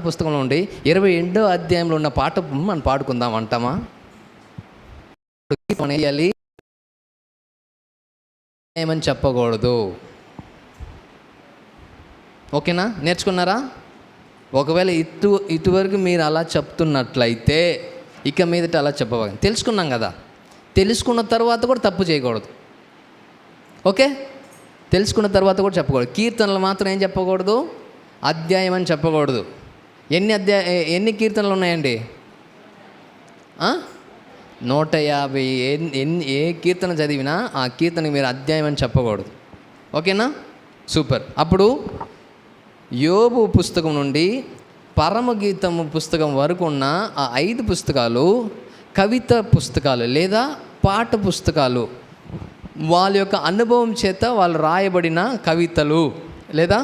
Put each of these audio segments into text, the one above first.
పుస్తకంలో ఉండి 22వ అధ్యాయంలో ఉన్న పాట మనం పాడుకుందాం అంటామా? వేయాలి ఏమని చెప్పకూడదు. ఓకేనా? నేర్చుకున్నారా? ఒకవేళ ఇటువరకు మీరు అలా చెప్తున్నట్లయితే ఇక మీదట అలా చెప్పవాలి. తెలుసుకున్నాం కదా, తెలుసుకున్న తర్వాత కూడా తప్పు చేయకూడదు. ఓకే, తెలుసుకున్న తర్వాత కూడా చెప్పకూడదు. కీర్తనలు మాత్రం ఏం చెప్పకూడదు? అధ్యాయం అని చెప్పకూడదు. ఎన్ని కీర్తనలు ఉన్నాయండి? 150. ఏ కీర్తన చదివినా ఆ కీర్తనకి మీరు అధ్యాయం అని చెప్పకూడదు. ఓకేనా? సూపర్. అప్పుడు యోబు పుస్తకం నుండి పరమగీతము పుస్తకం వరకు ఉన్న ఆ 5 పుస్తకాలు కవిత పుస్తకాలు లేదా పాట పుస్తకాలు. వాళ్ళ యొక్క అనుభవం చేత వాళ్ళు రాయబడిన కవితలు లేదా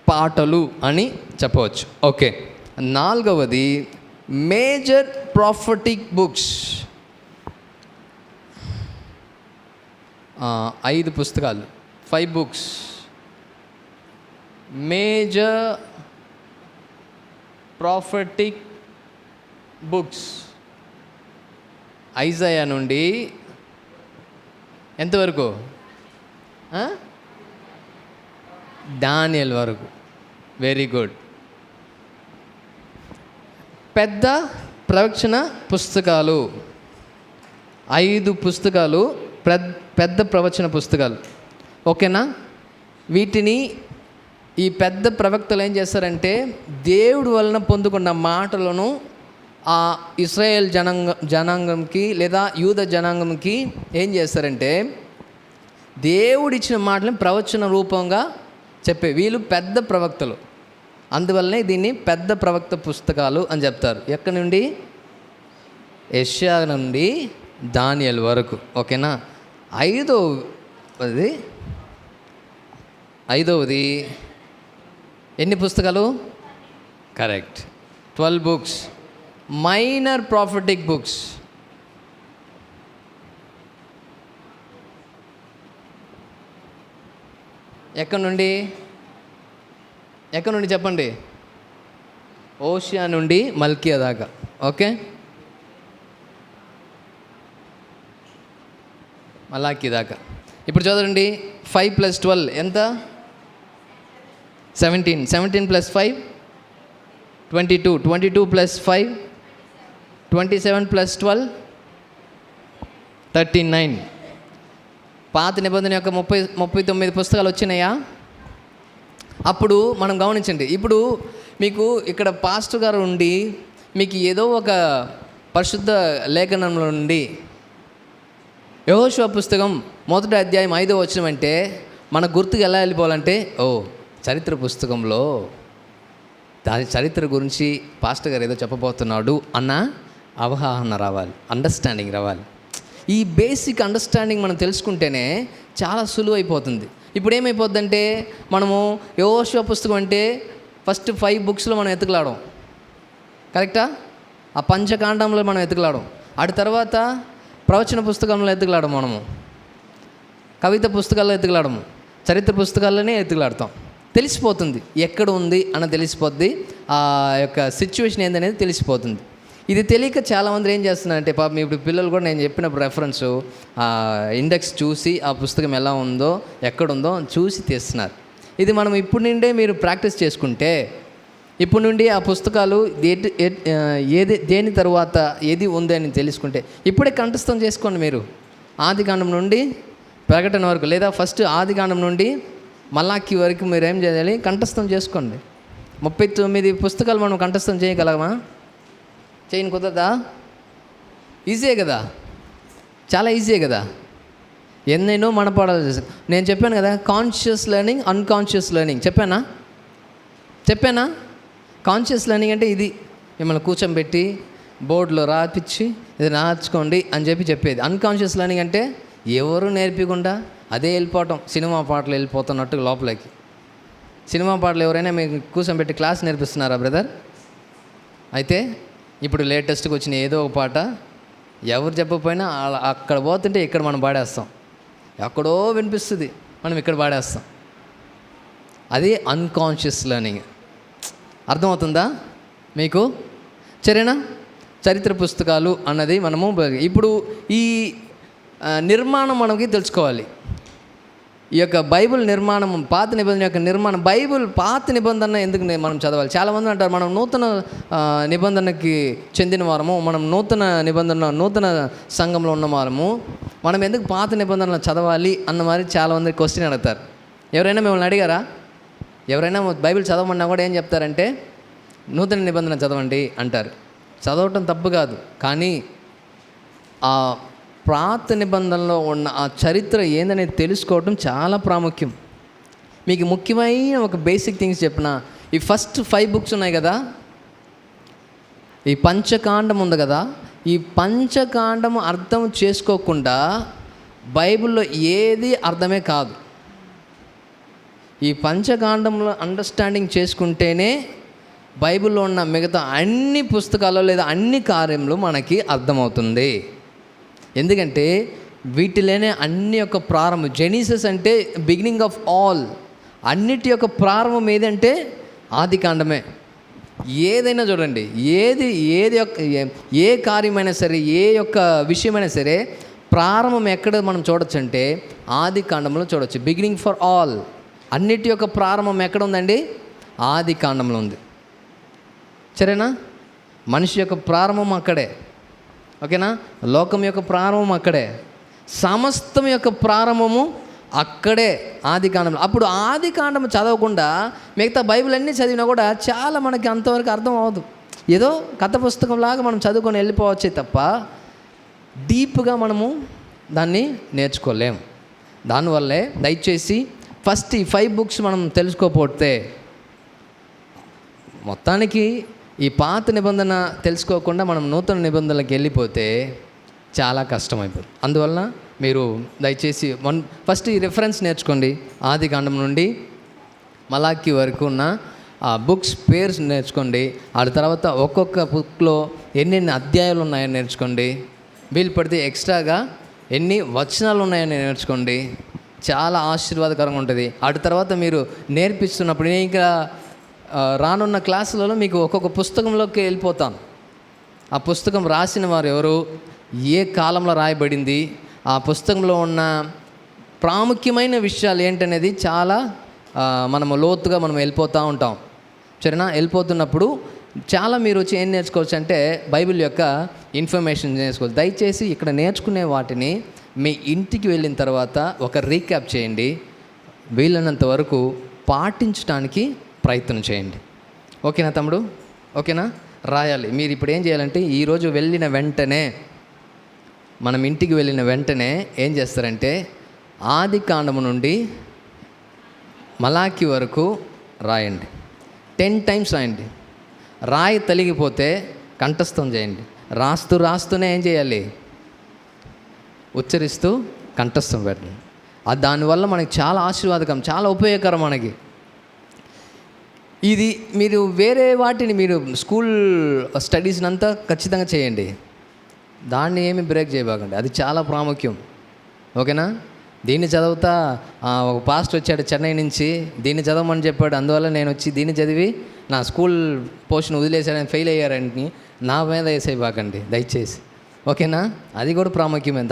పాటలు అని చెప్పవచ్చు. ఓకే, 4వది మేజర్ ప్రాఫిటిక్ బుక్స్. 5 పుస్తకాలు, 5 books. Major prophetic books. Isaiah నుండి ఎంతవరకు? దానియేల్ వరకు. Very good. పెద్ద ప్రవచన పుస్తకాలు 5 పుస్తకాలు, పెద్ద ప్రవచన పుస్తకాలు. ఓకేనా? వీటిని ఈ పెద్ద ప్రవక్తలు ఏం చేస్తారంటే దేవుడి వలన పొందుకున్న మాటలను ఆ ఇశ్రాయేల్ జనాంగంకి లేదా యూద జనాంగంకి ఏం చేస్తారంటే దేవుడిచ్చిన మాటలను ప్రవచన రూపంగా చెప్పే వీళ్ళు పెద్ద ప్రవక్తలు. అందువల్లనే దీన్ని పెద్ద ప్రవక్త పుస్తకాలు అని చెప్తారు. ఎక్కడి నుండి? యెషయా నుండి దానియేల్ వరకు. ఓకేనా? ఐదవది ఎన్ని పుస్తకాలు? Correct, 12 books. Minor prophetic books. ఎక్కడి నుండి చెప్పండి? ఓషియా నుండి మల్కియా దాకా. ఓకే, మలాకి దాకా. ఇప్పుడు చదవండి. 5 + 12 ఎంత? 17. 17 + 5 22. 22 + 5 27 + 12 39. పాత నిబంధన యొక్క 39 పుస్తకాలు వచ్చినాయా? అప్పుడు మనం గమనించండి. ఇప్పుడు మీకు ఇక్కడ పాస్టర్ గారు ఉండి మీకు ఏదో ఒక పరిశుద్ధ లేఖనంలో నుండి యెహోషువ పుస్తకం 1వ అధ్యాయం 5వ వచనం అంటే మన గుర్తుకు ఎలా వెళ్ళిపోవాలంటే, చరిత్ర పుస్తకంలో దాని చరిత్ర గురించి పాస్టర్ గారు ఏదో చెప్పబోతున్నాడు అన్న అవగాహన రావాలి, అండర్స్టాండింగ్ రావాలి. ఈ బేసిక్ అండర్స్టాండింగ్ మనం తెలుసుకుంటేనే చాలా సులువు అయిపోతుంది. ఇప్పుడు ఏమైపోద్దంటే మనము యెహోషువ పుస్తకం అంటే ఫస్ట్ 5 బుక్స్లో మనం ఎతుకులాడం. కరెక్టా? ఆ పంచకాండంలో మనం ఎతుకులాడం. అటు తర్వాత ప్రవచన పుస్తకంలో ఎతుకులాడం, మనము కవిత పుస్తకాల్లో ఎతుకులాడము, చరిత్ర పుస్తకాల్లోనే ఎతుకులాడతాం. తెలిసిపోతుంది ఎక్కడ ఉంది అని తెలిసిపోద్ది. ఆ యొక్క సిచ్యువేషన్ ఏందనేది తెలిసిపోతుంది. ఇది తెలియక చాలామంది ఏం చేస్తున్నారంటే పాపం ఇప్పుడు పిల్లలు కూడా నేను చెప్పినప్పుడు రెఫరెన్స్ ఇండెక్స్ చూసి ఆ పుస్తకం ఎలా ఉందో ఎక్కడుందో చూసి తీస్తున్నారు. ఇది మనం ఇప్పుడు నుండే మీరు ప్రాక్టీస్ చేసుకుంటే ఇప్పుడు నుండి ఆ పుస్తకాలు దేని తర్వాత ఏది ఉందని తెలుసుకుంటే ఇప్పుడే కంఠస్థం చేసుకోండి. మీరు ఆదికాండం నుండి ప్రకటన వరకు లేదా ఫస్ట్ ఆదికాండం నుండి మలాకి వరకు మీరు ఏం చేయాలి? కంఠస్థం చేసుకోండి. 39 పుస్తకాలు మనం కంఠస్థం చేయగలమా? చేయని కుదరదా? ఈజీయే కదా, చాలా ఈజీయే కదా. ఎన్నైనో మనపాడాలి. నేను చెప్పాను కదా, కాన్షియస్ లెర్నింగ్, అన్కాన్షియస్ లెర్నింగ్ చెప్పానా? కాన్షియస్ లెర్నింగ్ అంటే ఇది మిమ్మల్ని కూర్చోబెట్టి బోర్డులో రాపిచ్చి ఇది రాచుకోండి అని చెప్పేది. అన్కాన్షియస్ లెర్నింగ్ అంటే ఎవరు నేర్పించకుండా అదే వెళ్ళిపోవటం. సినిమా పాటలు వెళ్ళిపోతున్నట్టు లోపలికి. సినిమా పాటలు ఎవరైనా మీకు కూర్చోబెట్టి క్లాస్ నేర్పిస్తున్నారా బ్రదర్? అయితే ఇప్పుడు లేటెస్ట్గా వచ్చిన ఏదో ఒక పాట ఎవరు చెప్పకపోయినా అక్కడ పోతుంటే ఇక్కడ మనం పాడేస్తాం. ఎక్కడో వినిపిస్తుంది, మనం ఇక్కడ పాడేస్తాం. అది అన్కాన్షియస్ లెర్నింగ్. అర్థమవుతుందా? మీకు సరేనా? చరిత్ర పుస్తకాలు అన్నది మనము ఇప్పుడు ఈ నిర్మాణం మనకి తెలుసుకోవాలి. ఈ యొక్క బైబిల్ నిర్మాణం, పాత నిబంధన యొక్క నిర్మాణం, బైబిల్ పాత నిబంధన ఎందుకు మనం చదవాలి? చాలామంది అంటారు మనం నూతన నిబంధనకి చెందిన వారము, మనం నూతన సంఘంలో ఉన్న వారము, మనం ఎందుకు పాత నిబంధనలు చదవాలి అన్న మరి చాలామంది క్వశ్చన్ అడుగుతారు. ఎవరైనా మిమ్మల్ని అడిగారా? ఎవరైనా బైబిల్ చదవమన్నా కూడా ఏం చెప్తారంటే నూతన నిబంధన చదవండి అంటారు. చదవటం తప్పు కాదు, కానీ ఆ పాత నిబంధనలో ఉన్న ఆ చరిత్ర ఏందనేది తెలుసుకోవటం చాలా ప్రాముఖ్యం. మీకు ముఖ్యమైన ఒక బేసిక్ థింగ్స్ చెప్పిన, ఈ ఫస్ట్ 5 బుక్స్ ఉన్నాయి కదా, ఈ పంచకాండం ఉంది కదా, ఈ పంచకాండము అర్థం చేసుకోకుండా బైబిల్లో ఏది అర్థమే కాదు. ఈ పంచకాండంలో అండర్స్టాండింగ్ చేసుకుంటేనే బైబిల్లో ఉన్న మిగతా అన్ని పుస్తకాలు లేదా అన్ని కార్యములు మనకి అర్థమవుతుంది. ఎందుకంటే వీటిలోనే అన్ని యొక్క ప్రారంభం. జెనీసస్ అంటే బిగినింగ్ ఆఫ్ ఆల్. అన్నిటి యొక్క ప్రారంభం ఏదంటే ఆది కాండమే. ఏదైనా చూడండి, ఏది ఏ కార్యమైనా సరే, ఏ యొక్క విషయమైనా సరే ప్రారంభం ఎక్కడ మనం చూడొచ్చు అంటే ఆది కాండంలో చూడొచ్చు. Beginning for all. అన్నిటి యొక్క ప్రారంభం ఎక్కడ ఉందండి? ఆది కాండంలో ఉంది. సరేనా? మనిషి యొక్క ప్రారంభం అక్కడే. ఓకేనా? లోకం యొక్క ప్రారంభం అక్కడే, సమస్తం యొక్క ప్రారంభము అక్కడే, ఆది కాండంలో. అప్పుడు ఆది కాండం చదవకుండా మిగతా బైబిల్ అన్నీ చదివినా కూడా చాలా మనకి అంతవరకు అర్థం అవ్వదు. ఏదో కథ పుస్తకంలాగా మనం చదువుకొని వెళ్ళిపోవచ్చే తప్ప డీప్గా మనము దాన్ని నేర్చుకోలేము. దానివల్లే దయచేసి ఫస్ట్ ఈ 5 బుక్స్ మనం తెలుసుకోకపోతే మొత్తానికి ఈ పాత నిబంధన తెలుసుకోకుండా మనం నూతన నిబంధనలకు వెళ్ళిపోతే చాలా కష్టమైపోతుంది. అందువలన మీరు దయచేసి ఫస్ట్ ఈ రిఫరెన్స్ నేర్చుకోండి. ఆది కాండం నుండి మలాకి వరకు ఉన్న ఆ బుక్స్ పేర్స్ నేర్చుకోండి. ఆ తర్వాత ఒక్కొక్క బుక్లో ఎన్నెన్ని అధ్యాయాలు ఉన్నాయని నేర్చుకోండి. వీలు పడితే ఎక్స్ట్రాగా ఎన్ని వచనాలు ఉన్నాయని నేర్చుకోండి. చాలా ఆశీర్వాదకరంగా ఉంటుంది. ఆ తర్వాత మీరు నేర్పిస్తున్నప్పుడు నేను ఇంకా రానున్న క్లాసులలో మీకు ఒక్కొక్క పుస్తకంలోకి వెళ్ళిపోతాను. ఆ పుస్తకం రాసిన వారు ఎవరు, ఏ కాలంలో రాయబడింది, ఆ పుస్తకంలో ఉన్న ప్రాముఖ్యమైన విషయాలు ఏంటనేది చాలా మనము లోతుగా మనం వెళ్ళిపోతూ ఉంటాం. సరేనా? వెళ్ళిపోతున్నప్పుడు చాలా మీరు వచ్చి ఏం నేర్చుకోవచ్చు అంటే బైబిల్ యొక్క ఇన్ఫర్మేషన్ నేర్చుకోవచ్చు. దయచేసి ఇక్కడ నేర్చుకునే వాటిని మీ ఇంటికి వెళ్ళిన తర్వాత ఒక రీక్యాప్ చేయండి. వీలైనంత వరకు పాటించడానికి ప్రయత్నం చేయండి. ఓకేనా తమ్ముడు? ఓకేనా? రాయాలి. మీరు ఇప్పుడు ఏం చేయాలంటే ఈరోజు వెళ్ళిన వెంటనే, మనం ఇంటికి వెళ్ళిన వెంటనే ఏం చేస్తారంటే ఆది కాండము నుండి మలాకి వరకు రాయండి. 10 times రాయండి. రాయి తలిగిపోతే కంఠస్థం చేయండి. రాస్తూనే ఏం చేయాలి? ఉచ్చరిస్తూ కంఠస్థం పెట్టండి. దానివల్ల మనకి చాలా ఆశీర్వాదకరం, చాలా ఉపయోగకరం మనకి. ఇది మీరు వేరే వాటిని మీరు స్కూల్ స్టడీస్ని అంతా ఖచ్చితంగా చేయండి. దాన్ని ఏమి బ్రేక్ చేయబాకండి. అది చాలా ప్రాముఖ్యం. ఓకేనా? దీన్ని చదువుతా ఒక పాస్టర్ వచ్చాడు చెన్నై నుంచి, దీన్ని చదవమని చెప్పాడు, అందువల్ల నేను వచ్చి దీన్ని చదివి నా స్కూల్ పోర్షన్ వదిలేసాడని ఫెయిల్ అయ్యారని నా మీద వేసేయబాకండి దయచేసి. ఓకేనా? అది కూడా ప్రాముఖ్యమే.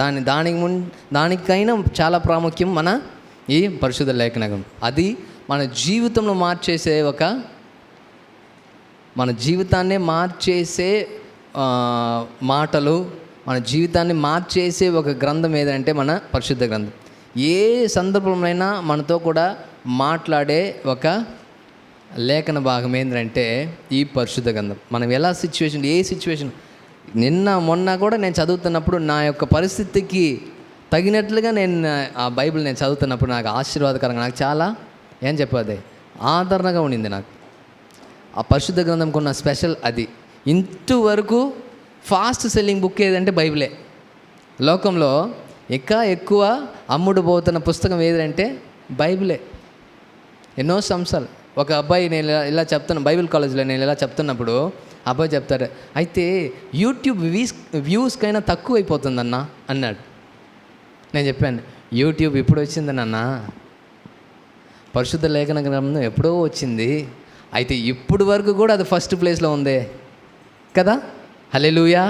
దానికైనా చాలా ప్రాముఖ్యం మన ఈ పరిశుద్ధ లేఖనం. అది మన జీవితంలో మన జీవితాన్ని మార్చేసే మాటలు, మన జీవితాన్ని మార్చేసే ఒక గ్రంథం ఏదంటే మన పరిశుద్ధ గ్రంథం. ఏ సందర్భంలోనైనా మనతో కూడా మాట్లాడే ఒక లేఖన భాగం ఏంటంటే ఈ పరిశుద్ధ గ్రంథం. మనం ఎలా ఏ సిచ్యువేషన్ మొన్న కూడా నేను చదువుతున్నప్పుడు నా యొక్క పరిస్థితికి తగినట్లుగా నేను ఆ బైబిల్ నేను చదువుతున్నప్పుడు నాకు ఆశీర్వాదకరంగా, నాకు చాలా ఏం చెప్పాలి ఆదరణగా ఉండింది. నాకు ఆ పరిశుద్ధ గ్రంథంకి ఉన్న స్పెషల్ అది. ఇంతవరకు ఫాస్ట్ సెల్లింగ్ బుక్ ఏదంటే బైబిలే. లోకంలో ఇంకా ఎక్కువ అమ్ముడు పోతున్న పుస్తకం ఏదంటే బైబిలే. ఎన్నో సంవత్సరాలు ఒక అబ్బాయి నేను ఇలా చెప్తున్నా, బైబిల్ కాలేజ్లో నేను ఇలా చెప్తున్నప్పుడు అబ్బాయి చెప్తాడు, అయితే యూట్యూబ్ వ్యూస్కైనా తక్కువ అయిపోతుందన్నా అన్నాడు. నేను చెప్పాను, యూట్యూబ్ ఇప్పుడు వచ్చింది నాన్న, పరిశుద్ధ లేఖన గ్రంథం ఎప్పుడో వచ్చింది. అయితే ఇప్పుడు వరకు కూడా అది ఫస్ట్ ప్లేస్లో ఉందే కదా. హల్లెలూయా.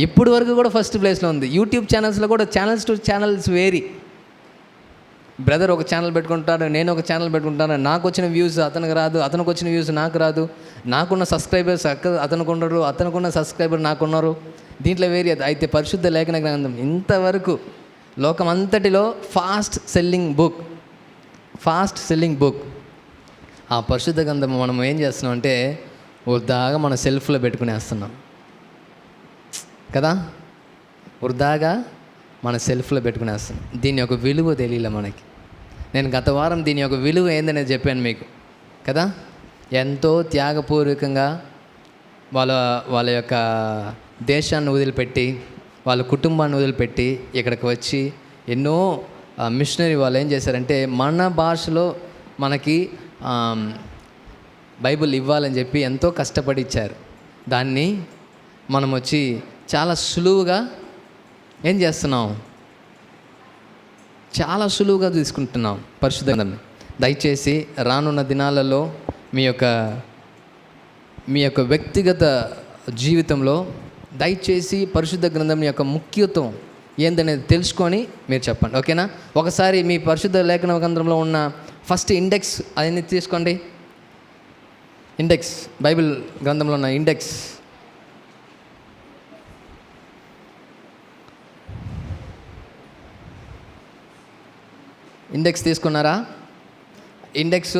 ఇప్పుడు వరకు కూడా ఫస్ట్ ప్లేస్లో ఉంది. యూట్యూబ్ ఛానల్స్లో కూడా channels to channels vary. Brother ఒక ఛానల్ పెట్టుకుంటాడు, నేను ఒక ఛానల్ పెట్టుకుంటాను. నాకు వచ్చిన వ్యూస్ అతనికి రాదు, అతనికి వచ్చిన వ్యూస్ నాకు రాదు. నాకున్న సబ్స్క్రైబర్స్ అతనికి ఉండరు, అతనుకున్న సబ్స్క్రైబర్ నాకున్నారు. దీంట్లో వేరే. అయితే పరిశుద్ధ లేఖన గ్రంథం ఇంతవరకు లోకం అంతటిలో ఫాస్ట్ సెల్లింగ్ బుక్ ఆ పరిశుద్ధ గ్రంథం మనం ఏం చేస్తున్నాం అంటే వృధాగా మన సెల్ఫ్లో పెట్టుకునేస్తున్నాం కదా. వృధాగా మన సెల్ఫ్లో పెట్టుకునేస్తున్నాం. దీని యొక్క విలువ తెలియలే మనకి. నేను గత వారం దీని యొక్క విలువ ఏందనేది చెప్పాను మీకు కదా. ఎంతో త్యాగపూర్వకంగా వాళ్ళ యొక్క దేశాన్ని వదిలిపెట్టి, వాళ్ళ కుటుంబాన్ని వదిలిపెట్టి ఇక్కడికి వచ్చి ఎన్నో మిషనరీ వాళ్ళు ఏం చేశారంటే మన భాషలో మనకి బైబిల్ ఇవ్వాలని చెప్పి ఎంతో కష్టపడి ఇచ్చారు. దాన్ని మనం వచ్చి చాలా సులువుగా ఏం చేస్తున్నాం, చాలా సులువుగా తీసుకుంటున్నాం పరిశుద్ధ గ్రంథం. దయచేసి రానున్న దినాలలో మీ యొక్క వ్యక్తిగత జీవితంలో దయచేసి పరిశుద్ధ గ్రంథం యొక్క ముఖ్యత్వం ఏందనేది తెలుసుకొని మీరు చెప్పండి, ఓకేనా. ఒకసారి మీ పరిశుద్ధ లేఖన గ్రంథంలో ఉన్న ఫస్ట్ ఇండెక్స్ అదన్నీ తీసుకోండి. ఇండెక్స్, బైబిల్ గ్రంథంలో ఉన్న ఇండెక్స్. ఇండెక్స్ తీసుకున్నారా? ఇండెక్స్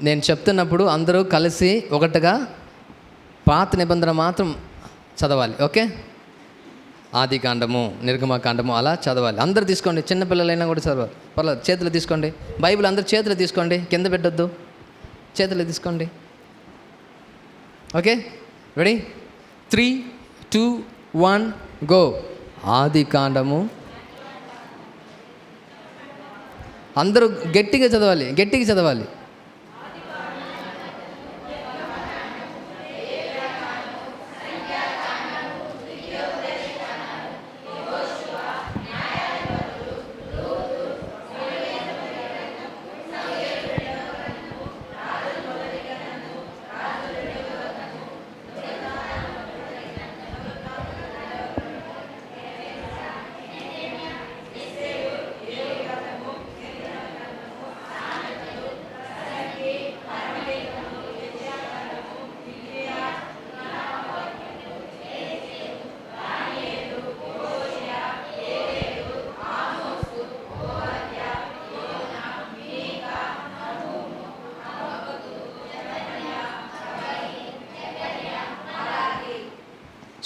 నేను చెప్తున్నప్పుడు అందరూ కలిసి ఒకటిగా పాత నిబంధన మాత్రం చదవాలి, ఓకే. ఆదికాండము, నిర్గమకాండము అలా చదవాలి. అందరూ తీసుకోండి, చిన్నపిల్లలైనా కూడా చదవాలి, పర్లేదు. చేతులు తీసుకోండి, బైబిల్ అందరూ చేతులు తీసుకోండి, కింద పెట్టొద్దు, చేతులు తీసుకోండి, ఓకే. రెడీ? 3, 2, 1 గో. ఆదికాండము. అందరూ గట్టిగా చదవాలి.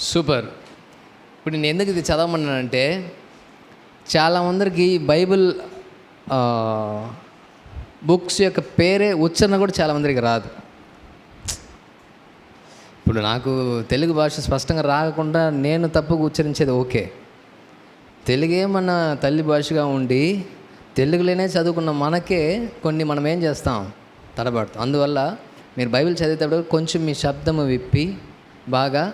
సూపర్. ఇప్పుడు నేను ఎందుకు ఇది చదవమన్నానంటే చాలామందికి బైబిల్ బుక్స్ యొక్క పేరే ఉచ్చారణ కూడా చాలామందికి రాదు. ఇప్పుడు నాకు తెలుగు భాష స్పష్టంగా రాకుండా నేను తప్పుగా ఉచ్చరించేది ఓకే. తెలుగే మన తల్లి భాషగా ఉండి తెలుగులోనే చదువుకున్న మనకే కొన్ని మనం ఏం చేస్తాం, తడబడతాం. అందువల్ల మీరు బైబిల్ చదివేటప్పుడు కొంచెం మీ శబ్దము విప్పి బాగా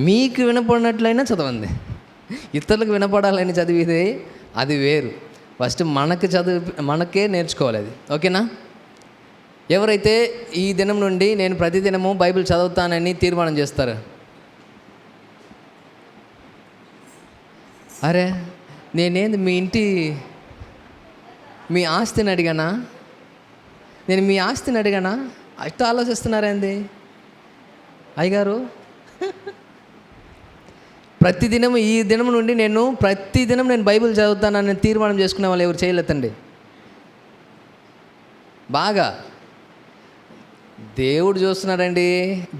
మీకు వినపడినట్లయినా చదవండి. ఇతరులకు వినపడాలని చదివితే అది వేరు. ఫస్ట్ మనకే నేర్చుకోవాలి అది, ఓకేనా. ఎవరైతే ఈ దినం నుండి నేను ప్రతిదినము బైబిల్ చదువుతానని తీర్మానం చేస్తారు? అరే నేనేంది మీ ఆస్తిని అడిగానా? నేను మీ ఆస్తిని అడిగానా? అట్లా ఆలోచిస్తున్నారేంది అయ్యగారు? ప్రతిదినం ఈ దినం నుండి ప్రతిదినం నేను బైబిల్ చదువుతానని తీర్మానం చేసుకునే వాళ్ళు ఎవరు చేయలేదండి. బాగా దేవుడు చూస్తున్నాడండి.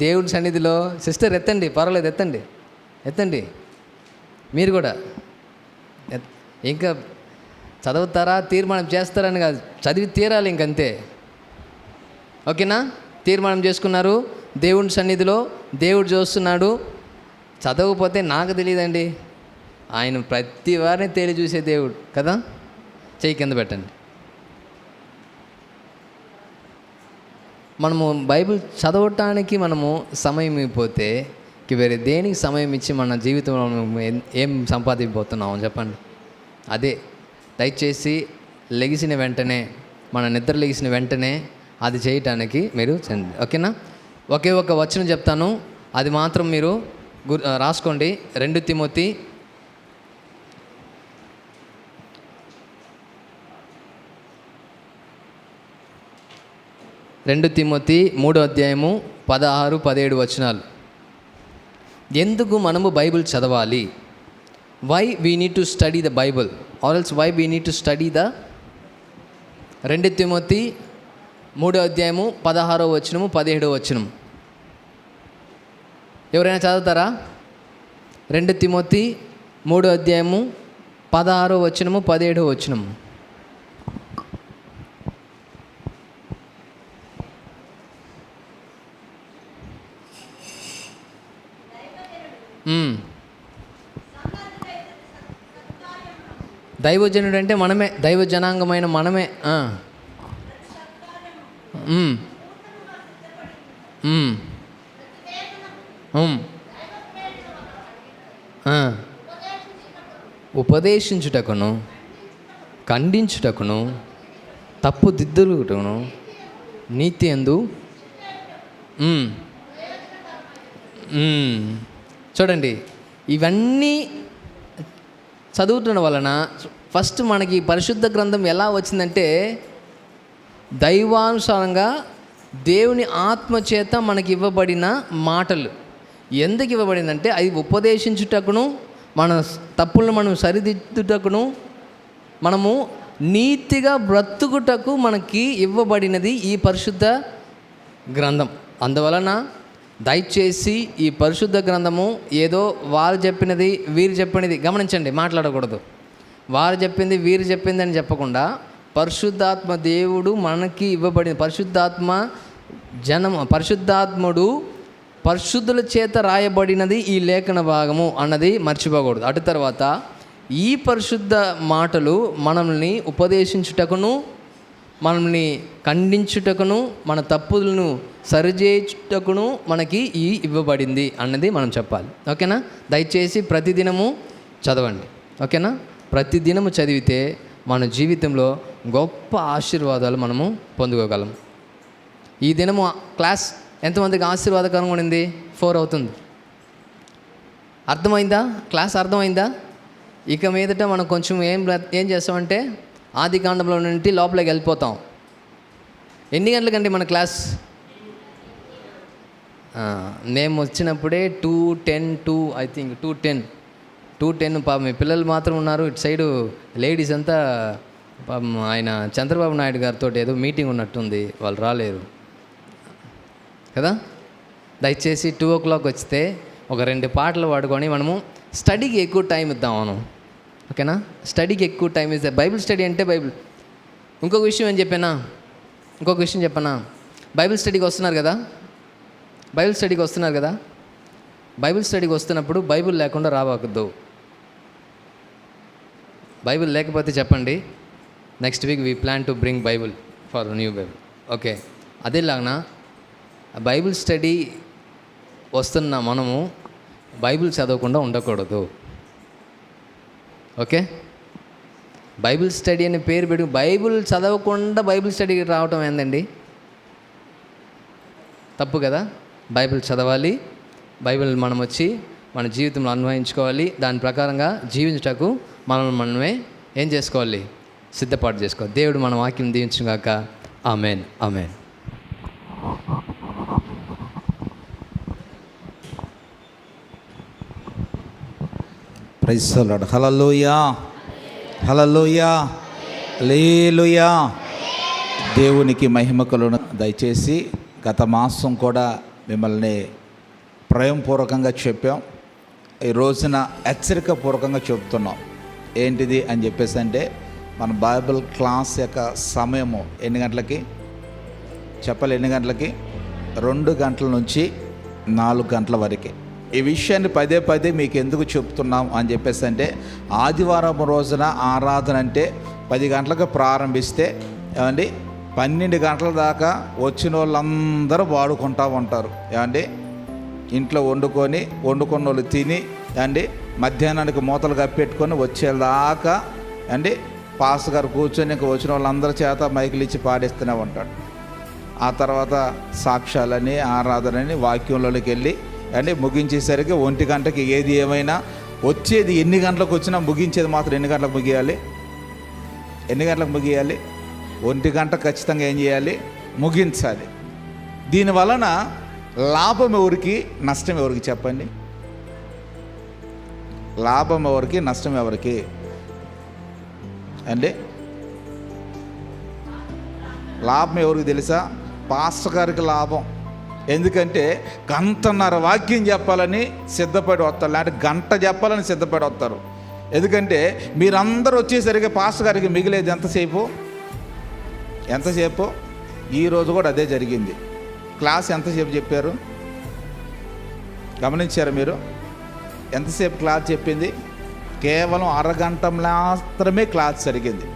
దేవుడి సన్నిధిలో సిస్టర్ ఎత్తండి, పర్వాలేదు, ఎత్తండి మీరు కూడా. ఇంకా చదువుతారా తీర్మానం చేస్తారని కాదు, చదివి తీరాలి ఇంకంతే, ఓకేనా. తీర్మానం చేసుకున్నారు, దేవుడి సన్నిధిలో దేవుడు చూస్తున్నాడు. చదవకపోతే నాకు తెలియదండి, ఆయన ప్రతి వారిని తేలి చూసే దేవుడు కదా. చెయ్యి కింద పెట్టండి. మనము బైబిల్ చదవటానికి మనము సమయం ఇవ్వకపోతే వేరే దేనికి సమయం ఇచ్చి మన జీవితంలో ఏం సంపాదించబోతున్నాం చెప్పండి. అదే దయచేసి నిద్ర లెగిసిన వెంటనే అది చేయటానికి మీరు ఓకేనా. ఒకే ఒక వచనం చెప్తాను, అది మాత్రం మీరు రాసుకోండి. 2 తిమోతి 3వ అధ్యాయము 16, 17 వచనాలు. ఎందుకు మనము బైబిల్ చదవాలి? Why we need to study the Bible or else why we need to study the 2 Timothy 3వ అధ్యాయము 16వ వచనము 17వ వచనం. ఎవరైనా చదువుతారా? 2 తిమోతి 3వ అధ్యాయము 16వ వచనము 17వ వచనము. దైవజనుడు అంటే మనమే, దైవ జనాంగమైన మనమే. ఉపదేశించుటకును, ఖండించుటకును, తప్పు దిద్దులుటకును నీతి యందు. చూడండి, ఇవన్నీ చదువుతున్న వలన ఫస్ట్ మనకి పరిశుద్ధ గ్రంథం ఎలా వచ్చిందంటే దైవానుసారంగా దేవుని ఆత్మచేత మనకి ఇవ్వబడిన మాటలు. ఎందుకు ఇవ్వబడిందంటే అది ఉపదేశించుటకును, మన తప్పులను మనం సరిదిద్దుటకును, మనము నీతిగా బ్రతుకుటకు మనకి ఇవ్వబడినది ఈ పరిశుద్ధ గ్రంథం. అందువలన దయచేసి ఈ పరిశుద్ధ గ్రంథము ఏదో వారు చెప్పినది వీరు చెప్పినది గమనించండి, మాట్లాడకూడదు. వారు చెప్పింది వీరు చెప్పింది అని చెప్పకుండా పరిశుద్ధాత్మ దేవుడు మనకి ఇవ్వబడిన పరిశుద్ధాత్ముడు పరిశుద్ధుల చేత రాయబడినది ఈ లేఖన భాగము అన్నది మర్చిపోకూడదు. అటు తర్వాత ఈ పరిశుద్ధ మాటలు మనల్ని ఉపదేశించుటకును, మనల్ని ఖండించుటకును, మన తప్పులను సరిచేయుటకును మనకి ఇవ్వబడింది అన్నది మనం చెప్పాలి. ఓకేనా? దయచేసి ప్రతిదినము చదవండి. ఓకేనా? ప్రతిదినము చదివితే మన జీవితంలో గొప్ప ఆశీర్వాదాలు మనము పొందుకోగలం. ఈ దినము క్లాస్ ఎంతమందికి ఆశీర్వాదకరంగా ఉండింది? 4 అవుతుంది. అర్థమైందా? క్లాస్ అర్థమైందా? ఇక మీదట మనం కొంచెం ఏం చేస్తామంటే ఆది కాండంలో నుండి లోపలికి వెళ్ళిపోతాం. ఎన్ని గంటలకండి మన క్లాస్? మేము వచ్చినప్పుడే 2:10 ఐ థింక్ 2:10 పాపం మీ పిల్లలు మాత్రం ఉన్నారు. ఇటు సైడు లేడీస్ అంతా పాపం ఆయన చంద్రబాబు నాయుడు గారితో ఏదో మీటింగ్ ఉన్నట్టుంది, వాళ్ళు రాలేరు కదా. దయచేసి 2 o'clock వస్తే ఒక 2 పాటలు పాడుకొని మనము స్టడీకి ఎక్కువ టైం ఇద్దాం. మనం ఓకేనా? స్టడీకి ఎక్కువ టైం ఇస్తే బైబిల్ స్టడీ అంటే బైబిల్. ఇంకొక విషయం చెప్పనా? బైబిల్ స్టడీకి వస్తున్నారు కదా, బైబిల్ స్టడీకి వస్తున్నప్పుడు బైబిల్ లేకుండా రావద్దు. బైబిల్ లేకపోతే చెప్పండి, next week we plan to bring Bible for new Bible. Okay, అదేలాగా బైబిల్ స్టడీ వస్తున్న మనము బైబిల్ చదవకుండా ఉండకూడదు. ఓకే, బైబిల్ స్టడీ అని పేరు పెట్టి బైబిల్ చదవకుండా బైబిల్ స్టడీకి రావటం ఏందండి? తప్పు కదా. బైబిల్ చదవాలి, బైబిల్ మనం వచ్చి మన జీవితంలో అన్వయించుకోవాలి. దాని ప్రకారంగా జీవించటకు మనమే ఏం చేసుకోవాలి? సిద్ధపాటు చేసుకోవాలి. దేవుడు మన వాక్యం దీవించుగాక. ఆమేన్, ఆమేన్. Praise the Lord. హల్లెలూయా, హల్లెలూయా, హల్లెలూయా. దేవునికి మహిమ కలుగును. దయచేసి గత మాసం కూడా మిమ్మల్ని ప్రేమపూర్వకంగా చెప్పాం. ఈ రోజున హెచ్చరికపూర్వకంగా చెప్తున్నాం. ఏంటిది అని చెప్పేసి అంటే మన బైబిల్ క్లాస్ యొక్క సమయము ఎన్ని గంటలకి చెప్పాలి? ఎన్ని గంటలకి? 2 గంటల నుంచి 4 గంటల వరకు. ఈ విషయాన్ని పదే మీకు ఎందుకు చెప్తున్నాం అని చెప్పేసి అంటే ఆదివారం రోజున ఆరాధన అంటే 10 గంటలకు ప్రారంభిస్తే ఏమండి 12 గంటల దాకా వచ్చిన వాళ్ళందరూ వాడుకుంటూ ఉంటారు. ఏమండి ఇంట్లో వండుకున్న వాళ్ళు తిని అండి మధ్యాహ్నానికి మూతలు కప్పెట్టుకొని వచ్చేదాకా అండి పాస్ గారు కూర్చొని ఇంకా వచ్చిన వాళ్ళందరి చేత మైకులు ఇచ్చి పాడేస్తూనే ఉంటాడు. ఆ తర్వాత సాక్ష్యాలని, ఆరాధనని, వాక్యంలోకి వెళ్ళి అంటే ముగించేసరికి 1 గంటకి ఏది ఏమైనా వచ్చేది ఎన్ని గంటలకు వచ్చినా ముగించేది మాత్రం ఎన్ని గంటలకు ముగియాలి? 1 గంట ఖచ్చితంగా ఏం చేయాలి? ముగించాలి. దీనివలన లాభం ఎవరికి, నష్టం ఎవరికి చెప్పండి? లాభం ఎవరికి, నష్టం ఎవరికి అండి? లాభం ఎవరికి తెలుసా? పాస్టర్ గారికి లాభం. ఎందుకంటే గంటన్నర వాక్యం చెప్పాలని సిద్ధపడి వస్తారు, లేదంటే గంట చెప్పాలని సిద్ధపడి వస్తారు. ఎందుకంటే మీరందరూ వచ్చేసరికి పాస్టర్ గారికి మిగిలేది ఎంతసేపు? ఈరోజు కూడా అదే జరిగింది. క్లాస్ ఎంతసేపు చెప్పారు? గమనించారా మీరు? ఎంతసేపు క్లాస్ చెప్పింది? కేవలం అరగంట మాత్రమే క్లాస్ జరిగింది.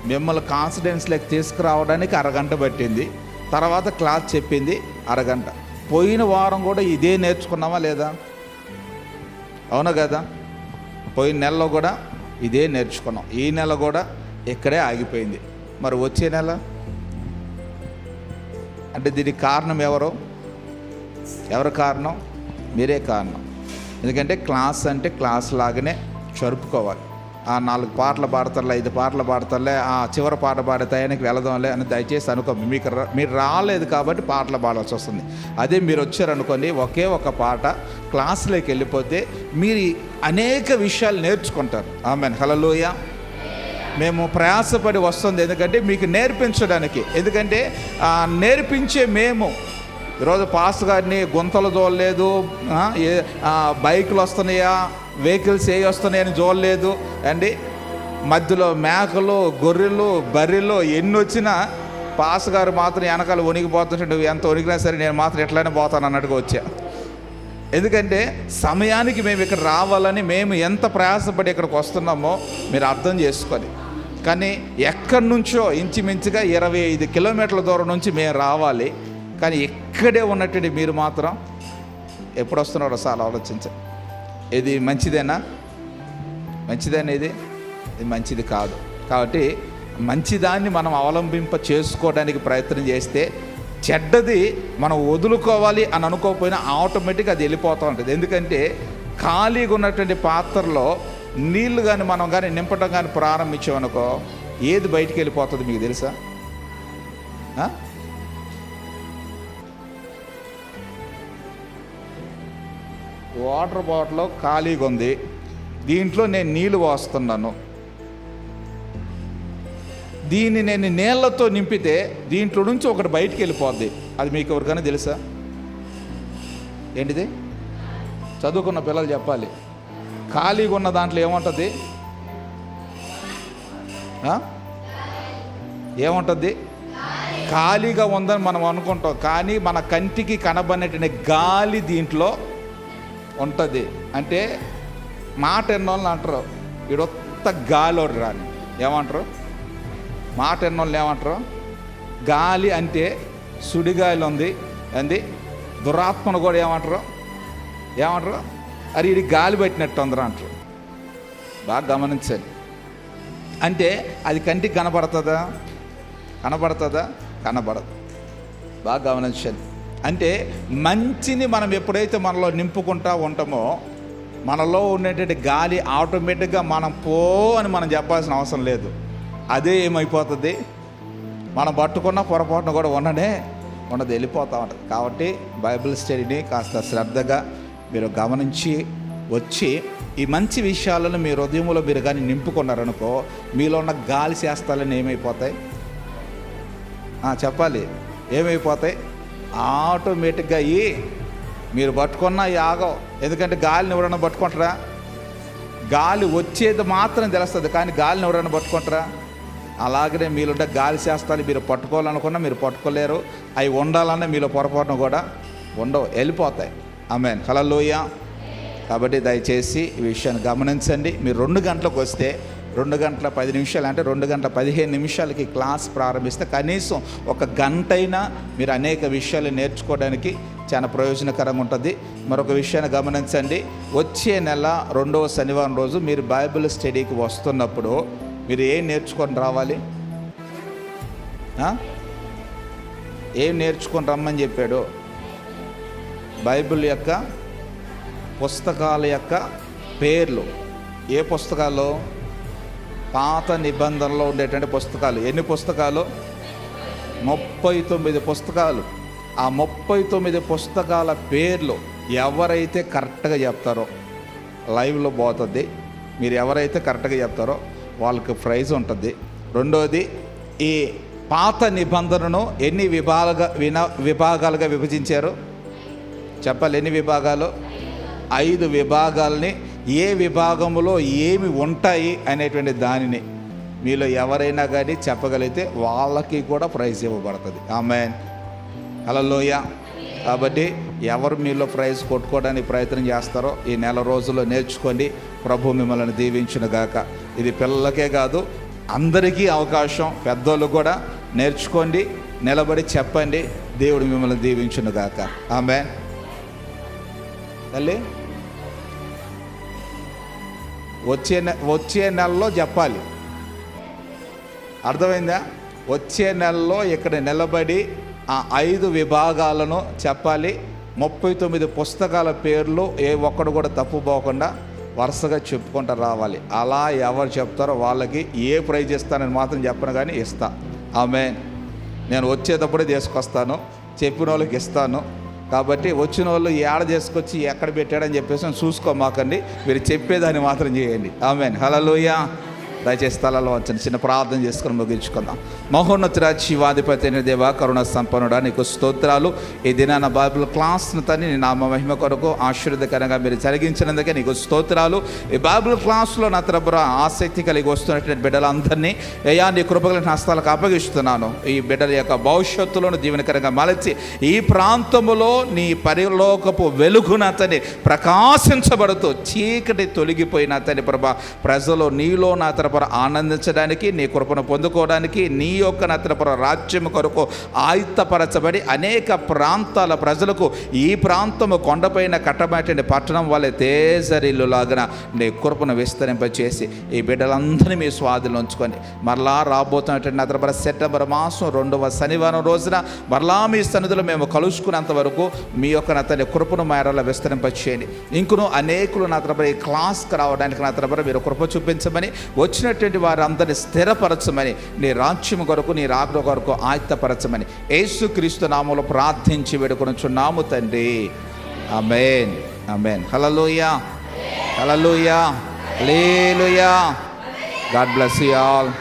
మిమ్మల్ని కాన్ఫిడెన్స్లోకి తీసుకురావడానికి అరగంట పట్టింది. తర్వాత క్లాస్ చెప్పింది అరగంట. పోయిన వారం కూడా ఇదే నేర్చుకున్నామా లేదా? అవునా కదా? పోయిన నెలలో కూడా ఇదే నేర్చుకున్నాం. ఈ నెల కూడా ఇక్కడే ఆగిపోయింది. మరి వచ్చే నెల అంటే దీనికి కారణం ఎవరు కారణం? మీరే కారణం. ఎందుకంటే క్లాస్ అంటే క్లాస్ లాగానే జరుపుకోవాలి. 4 పాటలు పాడతారులే, 5 పాటలు పాడతారులే, చివరి పాట పాడే టయానికి వెళదాంలే అని దయచేసి అనుకో. మీరు రాలేదు కాబట్టి పాటలు పాడాల్సి వస్తుంది. అదే మీరు వచ్చారనుకోండి, ఒకే ఒక పాట క్లాసులోకి వెళ్ళిపోతే మీరు అనేక విషయాలు నేర్చుకుంటారు. ఆమేన్, హల్లెలూయా. మేము ప్రయాసపడి వస్తుంది ఎందుకంటే మీకు నేర్పించడానికి. ఎందుకంటే నేర్పించే మేము ఈరోజు పాస్ గారిని గుంతలు చూడలేదు, బైకులు వస్తున్నాయా, వెహికల్స్ ఏ వస్తున్నాయని చూడలేదు అండి. మధ్యలో మేకలు, గొర్రెలు, బర్రెలు ఎన్ని వచ్చినా పాస్ గారు మాత్రం వెనకాల వణిగిపోతుంటే నువ్వు ఎంత వణికినా సరే నేను మాత్రం ఎట్లయినా పోతాను అన్నట్టుగా వచ్చా. ఎందుకంటే సమయానికి మేము ఇక్కడ రావాలని మేము ఎంత ప్రయాసపడి ఇక్కడికి వస్తున్నామో మీరు అర్థం చేసుకోవాలి. కానీ ఎక్కడి నుంచో ఇంచుమించుగా 25 కిలోమీటర్ల దూరం నుంచి మేము రావాలి. కానీ ఇక్కడే ఉన్నటువంటి మీరు మాత్రం ఎప్పుడు వస్తున్నారో చాలా ఆలోచించండి. ఇది మంచిదేనా? ఇది మంచిది కాదు. కాబట్టి మంచిదాన్ని మనం అవలంబింప చేసుకోవడానికి ప్రయత్నం చేస్తే చెడ్డది మనం వదులుకోవాలి అని అనుకోకపోయినా ఆటోమేటిక్గా అది వెళ్ళిపోతూ ఉంటుంది. ఎందుకంటే ఖాళీగా ఉన్నటువంటి పాత్రలో నీళ్లు కానీ మనం కానీ నింపడం కానీ ప్రారంభించామనుకో ఏది బయటికి వెళ్ళిపోతుంది మీకు తెలుసా? వాటర్ బాటిల్ ఖాళీగా ఉంది, దీంట్లో నేను నీళ్ళు పోస్తున్నాను. దీన్ని నేను నీళ్లతో నింపితే దీంట్లో నుంచి ఒకటి బయటికి వెళ్ళిపోద్ది. అది మీకు ఎవరికైనా తెలుసా? ఏంటిది? చదువుకున్న పిల్లలు చెప్పాలి. ఖాళీగా ఉన్న దాంట్లో ఏముంటుంది? ఖాళీగా ఉందని మనం అనుకుంటాం, కానీ మన కంటికి కనబడినటువంటి గాలి దీంట్లో ఉంటుంది. అంటే మాట ఎన్నోళ్ళు అంటారు ఈడొత్త గాలోడు రాని ఏమంటారు? మాట ఎన్నోళ్ళు ఏమంటారు? గాలి అంటే సుడిగాలి ఉంది అంది. దురాత్మను కూడా ఏమంటారు? అది ఇది గాలి పెట్టినట్టు అందరూ అంటారు. బాగా గమనించాలి. అంటే అది కంటికి కనబడుతుందా? కనబడదు. బాగా గమనించాలి. అంటే మంచిని మనం ఎప్పుడైతే మనలో నింపుకుంటూ ఉంటామో మనలో ఉండేటువంటి గాలి ఆటోమేటిక్గా మనం అని మనం చెప్పాల్సిన అవసరం లేదు. అదే ఏమైపోతుంది, మనం పట్టుకున్న పొరపాటును కూడా ఉండదు, వెళ్ళిపోతూ ఉంటుంది. కాబట్టి బైబిల్ స్టడీని కాస్త శ్రద్ధగా మీరు గమనించి వచ్చి ఈ మంచి విషయాలను మీ హృదయంలో మీరు కానీ నింపుకున్నారనుకో మీలో ఉన్న గాలి శాస్త్రాలను ఏమైపోతాయి? చెప్పాలి, ఏమైపోతాయి? ఆటోమేటిక్గా మీరు పట్టుకున్న యాగం. ఎందుకంటే గాలిని ఎవరైనా పట్టుకుంటారా? గాలి వచ్చేది మాత్రం తెలుస్తుంది, కానీ గాలిని ఎవరైనా పట్టుకుంటారా? అలాగనే మీలుంటే గాలి శాస్త్రాలు మీరు పట్టుకోవాలనుకున్నా మీరు పట్టుకోలేరు. అవి ఉండాలన్నా మీలో పొరపాటును కూడా ఉండవు, వెళ్ళిపోతాయి. ఆమేన్, హల్లెలూయా. కాబట్టి దయచేసి ఈ విషయాన్ని గమనించండి. మీరు 2 గంటలకు వస్తే 2 గంటల 10 నిమిషాలు అంటే 2 గంటల 15 నిమిషాలకి క్లాస్ ప్రారంభిస్తే కనీసం 1 గంటైనా మీరు అనేక విషయాలు నేర్చుకోవడానికి చాలా ప్రయోజనకరంగా ఉంటుంది. మరొక విషయాన్ని గమనించండి. వచ్చే నెల 2వ శనివారం రోజు మీరు బైబిల్ స్టడీకి వస్తున్నప్పుడు మీరు ఏం నేర్చుకొని రావాలి? ఏం నేర్చుకొని రమ్మని చెప్పాడు? బైబిల్ యొక్క పుస్తకాల యొక్క పేర్లు. ఏ పుస్తకాలు? పాత నిబంధనలో ఉండేటువంటి పుస్తకాలు. ఎన్ని పుస్తకాలు? 39 పుస్తకాలు. ఆ 39 పుస్తకాల పేర్లు ఎవరైతే కరెక్ట్గా చెప్తారో లైవ్లో పోతుంది. మీరు ఎవరైతే కరెక్ట్గా చెప్తారో వాళ్ళకి ప్రైజ్ ఉంటుంది. రెండోది, ఈ పాత నిబంధనను ఎన్ని విభాగాలుగా విభజించారు? చెప్పాలి. ఎన్ని విభాగాలు? 5 విభాగాలని. ఏ విభాగంలో ఏమి ఉంటాయి అనేటువంటి దానిని మీలో ఎవరైనా కానీ చెప్పగలిగితే వాళ్ళకి కూడా ప్రైజ్ ఇవ్వబడుతుంది. ఆమేన్. హల్లెలూయా. కాబట్టి ఎవరు మీలో ప్రైజ్ కొట్టుకోవడానికి ప్రయత్నం చేస్తారో ఈ నెల రోజుల్లో నేర్చుకోండి. ప్రభు మిమ్మల్ని దీవించునుగాక. ఇది పిల్లలకే కాదు, అందరికీ అవకాశం. పెద్దోళ్ళు కూడా నేర్చుకోండి, నిలబడి చెప్పండి. దేవుడు మిమ్మల్ని దీవించునుగాక. ఆమేన్. తల్లి, వచ్చే నెలలో చెప్పాలి. అర్థమైందా? వచ్చే నెలలో ఇక్కడ నిలబడి ఆ 5 విభాగాలను చెప్పాలి. 39 పుస్తకాల పేర్లు ఏ ఒక్కడు కూడా తప్పుపోకుండా వరుసగా చెప్పుకుంటూ రావాలి. అలా ఎవరు చెప్తారో వాళ్ళకి ఏ ప్రైజ్ ఇస్తానని మాత్రం చెప్పను, కానీ ఇస్తా. ఆమేన్. నేను వచ్చేటప్పుడే తీసుకొస్తాను, చెప్పిన వాళ్ళకి ఇస్తాను. కాబట్టి వచ్చిన వాళ్ళు ఏడ చేసుకొచ్చి ఎక్కడ పెట్టాడని చెప్పేసి చూసుకోమాకండి. మీరు చెప్పేదాన్ని మాత్రం చేయండి. ఆమేన్. హల్లెలూయా. దయచేసి స్థలాల్లో వచ్చండి. చిన్న ప్రార్థన చేసుకొని ముగించుకుందాం. మహోన్నతుడ, జీవాధిపతి అయిన దేవ, కరుణ సంపన్నుడా, నీకు స్తోత్రాలు. ఈ దినాన బైబిల్ క్లాస్ను తని నీ నామ మహిమ కొరకు ఆశీర్వదకరంగా మీరు జరిగించినందుకే నీకు స్తోత్రాలు. ఈ బైబిల్ క్లాస్లో నా తరపున ఆసక్తి కలిగి వస్తున్నటువంటి బిడ్డలందరినీ అయ్యా నీ కృపగల హస్తాలకు అప్పగిస్తున్నాను. ఈ బిడ్డల యొక్క భవిష్యత్తులను దీవెనకరంగా మలచి ఈ ప్రాంతములో నీ పరిలోకపు వెలుగున తని ప్రకాశించబడుతూ చీకటి తొలగిపోయిన తని ప్రభా ప్రజలు నీలో నా తరపున ఆనందించడానికి, నీ కృపను పొందుకోవడానికి, నీ యొక్క నా తరపున రాజ్యం కొరకు ఆయుత్తపరచబడి అనేక ప్రాంతాల ప్రజలకు ఈ ప్రాంతము కొండపైన కట్టబడిన పట్టణం వల్లే తేజరిల్లులాగా నీ కృపను విస్తరింపచేసి ఈ బిడ్డలందరినీ మీ స్వాధీనంలో ఉంచుకొని మరలా రాబోతున్నటువంటి నా తరపున సెప్టెంబర్ మాసం 2వ శనివారం రోజున మరలా మీ సన్నిధిలో మేము కలుసుకునేంత వరకు మీ యొక్క నా తన కృపను మేరలా విస్తరింపచేయండి. ఇంకను అనేకులు నా తరపున ఈ క్లాస్కి రావడానికి నా తరపున మీరు కృప చూపించమని, వచ్చినటువంటి వారందరినీ స్థిరపరచమని, నీ రాజ్యం కొరకు నీ రాకడ కొరకు ఆయుత్తపరచమని యేసుక్రీస్తు నామములో ప్రార్థించి వేడుకొనుచున్నాము తండ్రి. ఆమేన్. ఆమేన్. హల్లెలూయా. హల్లెలూయా. హల్లెలూయా. God bless you all.